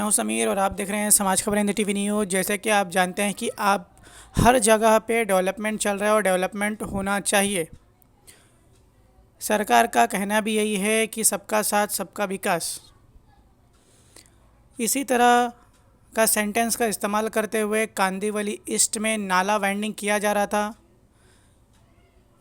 हूं समीर और आप देख रहे हैं समाज खबरें हिंदी टीवी न्यूज़। जैसे कि आप जानते हैं कि आप हर जगह पे डेवलपमेंट चल रहा है और डेवलपमेंट होना चाहिए। सरकार का कहना भी यही है कि सबका साथ सबका विकास। इसी तरह का सेंटेंस का इस्तेमाल करते हुए कांदिवली ईस्ट में नाला वाइंडिंग किया जा रहा था।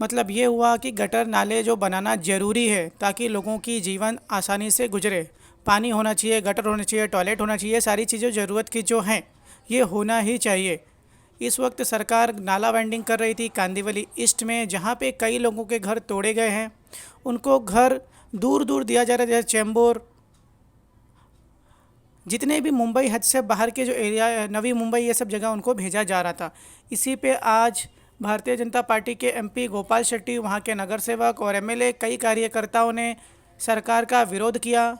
मतलब ये हुआ कि गटर नाले जो बनाना ज़रूरी है ताकि लोगों की जीवन आसानी से गुजरे। पानी होना चाहिए, गटर होना चाहिए, टॉयलेट होना चाहिए, सारी चीज़ें ज़रूरत की जो हैं ये होना ही चाहिए। इस वक्त सरकार नाला वाइंडिंग कर रही थी कांदिवली ईस्ट में, जहाँ पे कई लोगों के घर तोड़े गए हैं। उनको घर दूर दूर दिया जा रहा है, जैसे चेंबूर, जितने भी मुंबई हद से बाहर के जो एरिया है, नवी मुंबई, ये सब जगह उनको भेजा जा रहा था। इसी पे आज भारतीय जनता पार्टी के एमपी गोपाल शेट्टी, वहाँ के नगर सेवक और एमएलए, कई कार्यकर्ताओं ने सरकार का विरोध किया,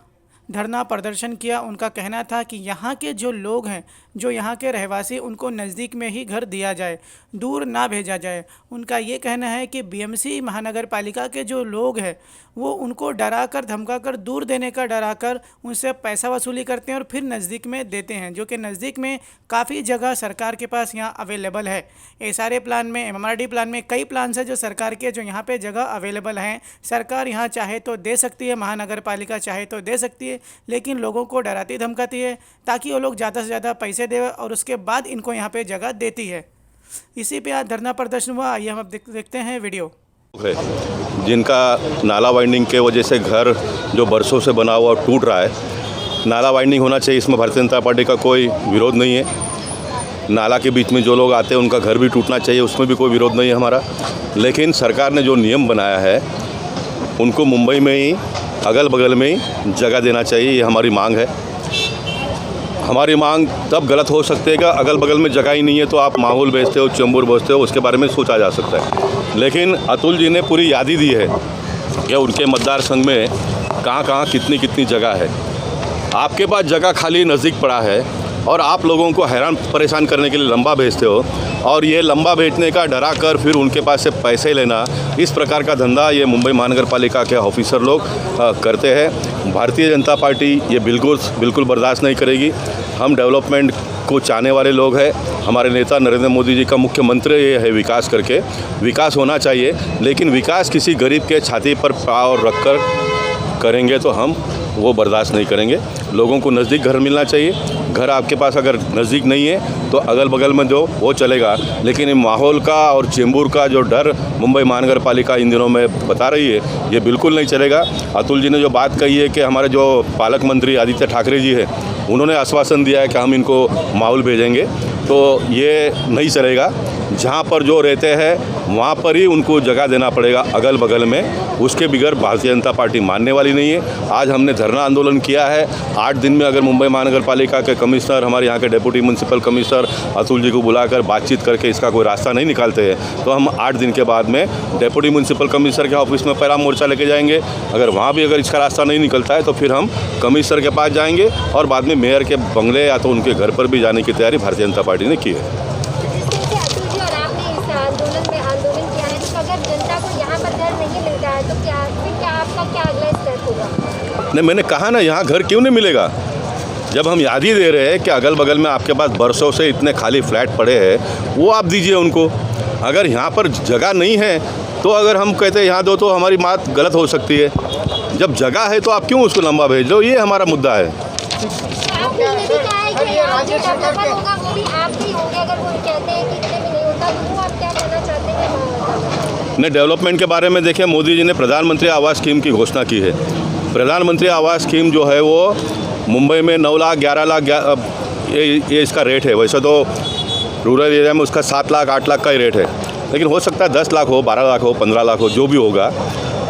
धरना प्रदर्शन किया। उनका कहना था कि यहाँ के जो लोग हैं, जो यहाँ के रहवासी, उनको नज़दीक में ही घर दिया जाए, दूर ना भेजा जाए। उनका ये कहना है कि बीएमसी महानगर पालिका के जो लोग हैं वो उनको डरा कर धमका कर, दूर देने का डरा कर उनसे पैसा वसूली करते हैं और फिर नज़दीक में देते हैं, जो कि नज़दीक में काफ़ी जगह सरकार के पास यहाँ अवेलेबल है। एसआरए प्लान में, एमएमआरडी प्लान में कई प्लान्स हैं जो सरकार के, जो यहाँ पे जगह अवेलेबल हैं। सरकार यहाँ चाहे तो दे सकती है, महानगर पालिका चाहे तो दे सकती है, लेकिन लोगों को डराती धमकाती है ताकि वो लोग ज़्यादा से ज़्यादा पैसे दे और उसके बाद इनको यहाँ पे जगह देती है। इसी पे आज धरना प्रदर्शन हुआ। आइए हम अब देखते हैं वीडियो। जिनका नाला वाइंडिंग के वजह से घर जो बरसों से बना हुआ टूट रहा है, नाला वाइंडिंग होना चाहिए, इसमें भारतीय जनता पार्टी का कोई विरोध नहीं है। नाला के बीच में जो लोग आते हैं उनका घर भी टूटना चाहिए, उसमें भी कोई विरोध नहीं है हमारा। लेकिन सरकार ने जो नियम बनाया है उनको मुंबई में ही अगल बगल में ही जगह देना चाहिए, ये हमारी मांग है। हमारी मांग तब गलत हो सकती है कि अगल बगल में जगह ही नहीं है तो आप माहौल बेचते हो, चेंबूर बेचते हो, उसके बारे में सोचा जा सकता है। लेकिन अतुल जी ने पूरी यादी दी है कि उनके मतदार संघ में कहाँ कहाँ कितनी कितनी जगह है। आपके पास जगह खाली नज़दीक पड़ा है और आप लोगों को हैरान परेशान करने के लिए लंबा भेजते हो, और ये लंबा भेजने का डरा कर फिर उनके पास से पैसे लेना, इस प्रकार का धंधा ये मुंबई महानगर पालिका के ऑफिसर लोग करते हैं। भारतीय जनता पार्टी ये बिल्कुल बर्दाश्त नहीं करेगी। हम डेवलपमेंट को चाहने वाले लोग हैं। हमारे नेता नरेंद्र मोदी जी का मुख्य मंत्र ये है विकास करके, विकास होना चाहिए, लेकिन विकास किसी गरीब के छाती पर पाँव रख कर करेंगे तो हम वो बर्दाश्त नहीं करेंगे। लोगों को नज़दीक घर मिलना चाहिए। घर आपके पास अगर नज़दीक नहीं है तो अगल बगल में जो वो चलेगा, लेकिन माहौल का और चेंबूर का जो डर मुंबई महानगर पालिका इन दिनों में बता रही है ये बिल्कुल नहीं चलेगा। अतुल जी ने जो बात कही है कि हमारे जो पालक मंत्री आदित्य ठाकरे जी है उन्होंने आश्वासन दिया है कि हम इनको माहौल भेजेंगे, तो ये नहीं चलेगा। जहाँ पर जो रहते हैं वहाँ पर ही उनको जगह देना पड़ेगा अगल बगल में, उसके बगैर भारतीय जनता पार्टी मानने वाली नहीं है। आज हमने धरना आंदोलन किया है। 8 दिन में अगर मुंबई महानगर पालिका के कमिश्नर, हमारे यहाँ के deputy municipal commissioner Atul ji को बुलाकर बातचीत करके इसका कोई रास्ता नहीं निकालते हैं तो हम 8 दिन के बाद में डेप्यूटी म्यूनसिपल कमिश्नर के ऑफिस में पहला मोर्चा लेके जाएंगे। अगर इसका रास्ता नहीं निकलता है तो फिर हम कमिश्नर के पास जाएंगे और बाद में मेयर के बंगले या तो उनके घर पर भी जाने की तैयारी भारतीय जनता पार्टी ने की है। नहीं, मैंने कहा ना, यहाँ घर क्यों नहीं मिलेगा। जब हम याद ही दे रहे हैं कि अगल बगल में आपके पास बरसों से इतने खाली फ्लैट पड़े हैं, वो आप दीजिए उनको। अगर यहाँ पर जगह नहीं है तो अगर हम कहते हैं यहाँ दो तो हमारी बात गलत हो सकती है। जब जगह है तो आप क्यों उसको लंबा भेज लो, ये हमारा मुद्दा है। नहीं, डेवलपमेंट के बारे में देखिए, मोदी जी ने प्रधानमंत्री आवास स्कीम की घोषणा की है। प्रधानमंत्री आवास स्कीम जो है वो मुंबई में 9 लाख 11 लाख ये इसका रेट है। वैसे तो रूरल एरिया में उसका 7 लाख 8 लाख का ही रेट है, लेकिन हो सकता है 10 लाख हो, 12 लाख हो, 15 लाख हो, जो भी होगा।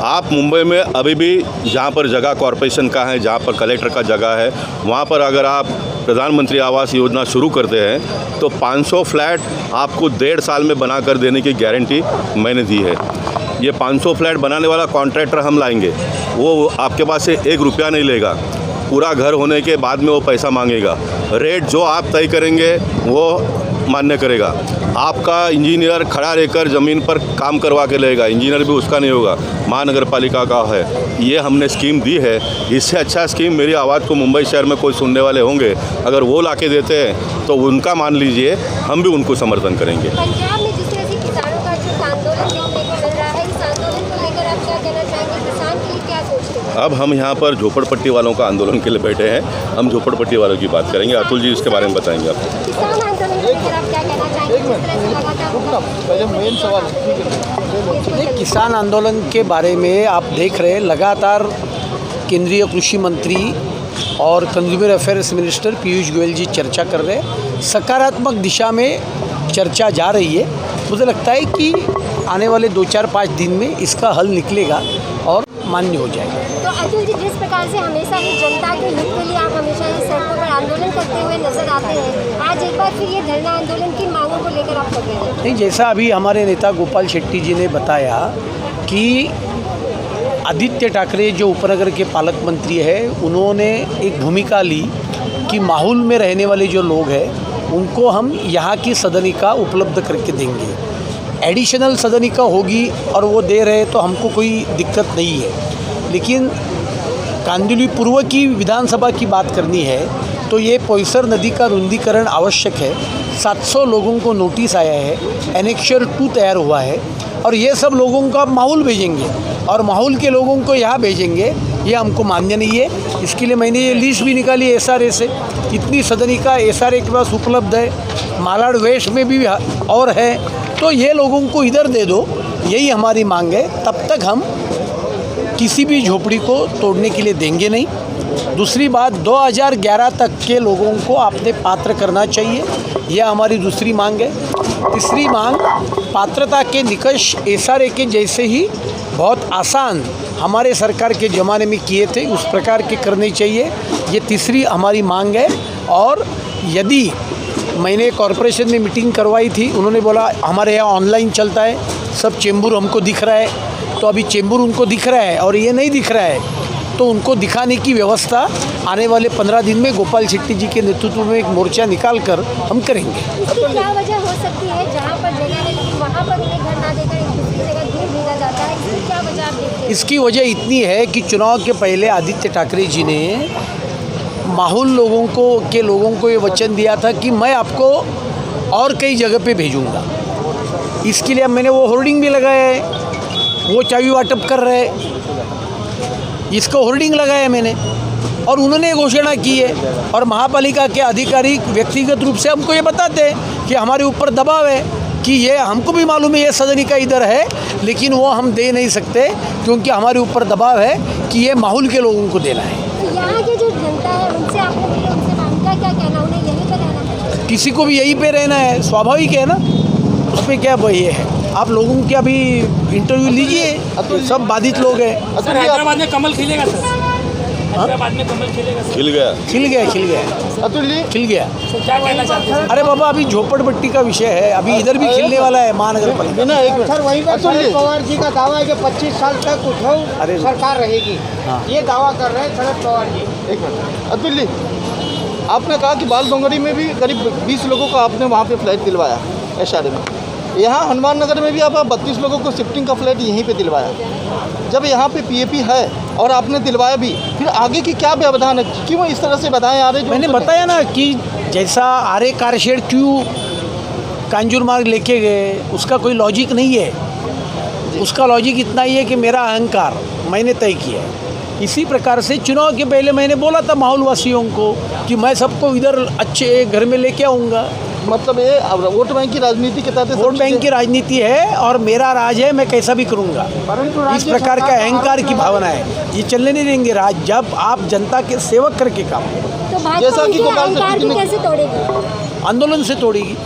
आप मुंबई में अभी भी जहाँ पर जगह कॉरपोरेशन का है, जहाँ पर कलेक्टर का जगह है, वहाँ पर अगर आप प्रधानमंत्री आवास योजना शुरू करते हैं तो 500 फ्लैट आपको 1.5 साल में बना कर देने की गारंटी मैंने दी है। ये 500 फ्लैट बनाने वाला कॉन्ट्रैक्टर हम लाएंगे, वो आपके पास से 1 रुपया नहीं लेगा। पूरा घर होने के बाद में वो पैसा मांगेगा। रेट जो आप तय करेंगे वो मान्य करेगा। आपका इंजीनियर खड़ा रहकर ज़मीन पर काम करवा के लेगा, इंजीनियर भी उसका नहीं होगा, महानगर पालिका का है। ये हमने स्कीम दी है। इससे अच्छा स्कीम मेरी आवाज़ को मुंबई शहर में कोई सुनने वाले होंगे, अगर वो ला के देते हैं तो उनका मान लीजिए, हम भी उनको समर्थन करेंगे। पंजाब में जिस तरह से किसानों का जो आंदोलन देखने को मिल रहा है, इस आंदोलन को लेकर आप क्या कहना चाहेंगे? किसान के लिए क्या सोचते हैं? अब हम यहाँ पर झोपड़पट्टी वालों का आंदोलन के लिए बैठे हैं, हम झोपड़पट्टी वालों की बात करेंगे। अतुल जी इसके बारे में बताएंगे आपको। किसान आंदोलन को लेकर आप क्या कहना चाहेंगे? जिस तरह से लगातार मेन सवाल नहीं, किसान आंदोलन के बारे में आप देख रहे हैं, लगातार केंद्रीय कृषि मंत्री और consumer affairs minister Piyush Goyal ji चर्चा कर रहे हैं। सकारात्मक दिशा में चर्चा जा रही है। मुझे लगता है कि आने वाले 2-4-5 दिन में इसका हल निकलेगा और मान्य हो जाएगा। तो अतुल जी, जिस प्रकार से हमेशा ही जनता के हित के लिए आप हमेशा ही सड़कों पर आंदोलन करते हुए नजर आते हैं, आज एक बार फिर ये धरना आंदोलन की मांगों को लेकर आप कर रहे हैं। नहीं, जैसा अभी हमारे नेता गोपाल शेट्टी जी ने बताया कि आदित्य ठाकरे जो उपनगर के पालक मंत्री है, उन्होंने एक भूमिका ली कि माहौल में रहने वाले जो लोग हैं उनको हम यहाँ की सदनिका उपलब्ध करके देंगे। एडिशनल सदनिका होगी और वो दे रहे तो हमको कोई दिक्कत नहीं है, लेकिन कांदिवली पूर्व की विधानसभा की बात करनी है तो ये पोयसर नदी का रुंदीकरण आवश्यक है। 700 लोगों को नोटिस आया है, एनेक्चर 2 तैयार हुआ है और ये सब लोगों का माहौल भेजेंगे और माहौल के लोगों को यहाँ भेजेंगे, ये हमको मान्य नहीं है। इसके लिए मैंने ये लिस्ट भी निकाली SRA से, इतनी सदनिका SRA के पास उपलब्ध है, मालाड वेस्ट में भी और है, तो ये लोगों को इधर दे दो, यही हमारी मांग है। तब तक हम किसी भी झोपड़ी को तोड़ने के लिए देंगे नहीं। दूसरी बात, 2011 तक के लोगों को आपने पात्र करना चाहिए, यह हमारी दूसरी मांग है। तीसरी मांग, पात्रता के निकष SRA के जैसे ही बहुत आसान हमारे सरकार के ज़माने में किए थे उस प्रकार के करने चाहिए, ये तीसरी हमारी मांग है। और यदि मैंने कॉरपोरेशन में मीटिंग करवाई थी, उन्होंने बोला हमारे यहाँ ऑनलाइन चलता है, सब चेंबूर हमको दिख रहा है, तो अभी चेंबूर उनको दिख रहा है और ये नहीं दिख रहा है, तो उनको दिखाने की व्यवस्था आने वाले 15 दिन में गोपाल शेट्टी जी के नेतृत्व में एक मोर्चा निकाल कर हम करेंगे। इसकी क्या वजह हो सकती है जहाँ पर जगह है वहाँ पर उन्हें घर ना देकर एक दूसरी जगह दूर भेजा जाता है? इसकी क्या वजह आप देखते हैं? इसकी वजह इतनी है कि चुनाव के पहले आदित्य ठाकरे जी ने माहौल लोगों को ये वचन दिया था कि मैं आपको और कई जगह पे भेजूंगा। इसके लिए मैंने वो होर्डिंग भी लगाया है, वो चाबी वाटप कर रहे हैं, इसको होर्डिंग लगाया है मैंने, और उन्होंने घोषणा की है। और महापालिका के अधिकारी व्यक्तिगत रूप से हमको ये बताते हैं कि हमारे ऊपर दबाव है कि ये हमको भी मालूम है ये सदनिका इधर है, लेकिन वो हम दे नहीं सकते क्योंकि हमारे ऊपर दबाव है कि ये माहौल के लोगों को देना है। तो यहाँ की जो जनता है उनसे आपने मिले, उनसे उनका क्या कहना, उन्हें यहीं पर रहना है? किसी को भी यहीं पे रहना है, स्वाभाविक है ना, उस पर क्या ये है। आप लोगों के अभी इंटरव्यू लीजिए, सब बाधित लोग हैं। हैदराबाद में कमल खिलेगा सर? हैदराबाद में कमल खिलेगा सर? खिल गया। खिल गया अतुल जी खिल गया। क्या कहना चाहते हैं? अरे बाबा, अभी झोपड़पट्टी का विषय है, अभी इधर भी खिलने वाला है महानगर पालिका। सर वहीं पर शरद पवार जी का दावा है कि 25 साल तक उद्धव सरकार रहेगी, ये दावा कर रहे हैं शरद पवार जी। एक मिनट अतुल जी, आपने कहा कि बाल डोंगरी में भी करीब 20 लोगों को आपने वहाँ पे फ्लैट दिलवाया SRA में, यहाँ हनुमान नगर में भी आप 32 लोगों को शिफ्टिंग का फ्लैट यहीं पे दिलवाया। जब यहाँ पे PAP है और आपने दिलवाया भी, फिर आगे की क्या व्यवधान है, क्यों इस तरह से बाधाएं आ रही? मैंने बताया ना कि जैसा आरे कारशेड क्यों कांजूर मार्ग लेके गए, उसका कोई लॉजिक नहीं है। उसका लॉजिक इतना ही है कि मेरा अहंकार मैंने तय किया है। इसी प्रकार से चुनाव के पहले मैंने बोला था माहौल वासियों को कि मैं सबको इधर अच्छे एक घर में लेके आऊँगा। मतलब ये वोट बैंक की राजनीति के तहत वोट बैंक की राजनीति है और मेरा राज है, मैं कैसा भी करूँगा। इस प्रकार का अहंकार की भावना है, ये चलने नहीं देंगे राज, जब आप जनता के सेवक करके काम करें। तो भाजपा उनके अहंकार को कैसे तोड़ेगी? आंदोलन से तोड़ेगी,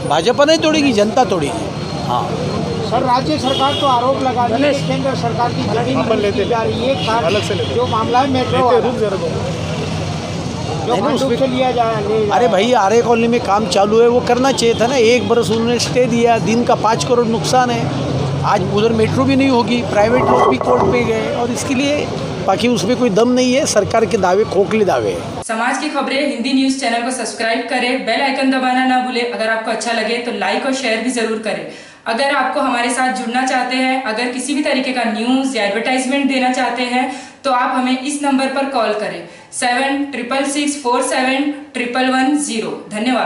भाजपा नहीं तोड़ेगी, जनता तोड़ेगी। हाँ सर, राज्य सरकार तो आरोप लगा रही है केंद्र सरकार की जमीन ली जा रही है, जो मामला है मेट्रो जो खंडूर से लिया जाए। अरे भाई, आरे कॉलोनी में काम चालू है, वो करना चाहिए था ना। 1 बरस उन्होंने स्टे दिया, दिन का 5 करोड़ नुकसान है। आज उधर मेट्रो भी नहीं होगी, प्राइवेट लोग भी कोर्ट पे गए और इसके लिए बाकी उसमें कोई दम नहीं है, सरकार के दावे खोखले दावे हैं। समाज की खबरें हिंदी न्यूज़ चैनल को सब्सक्राइब करें, बेल आइकन दबाना ना भूलें। अगर आपको अच्छा लगे तो लाइक और शेयर भी ज़रूर करें। अगर आपको हमारे साथ जुड़ना चाहते हैं, अगर किसी भी तरीके का न्यूज़ या एडवर्टाइजमेंट देना चाहते हैं तो आप हमें इस नंबर पर कॉल करें 7666471110। धन्यवाद।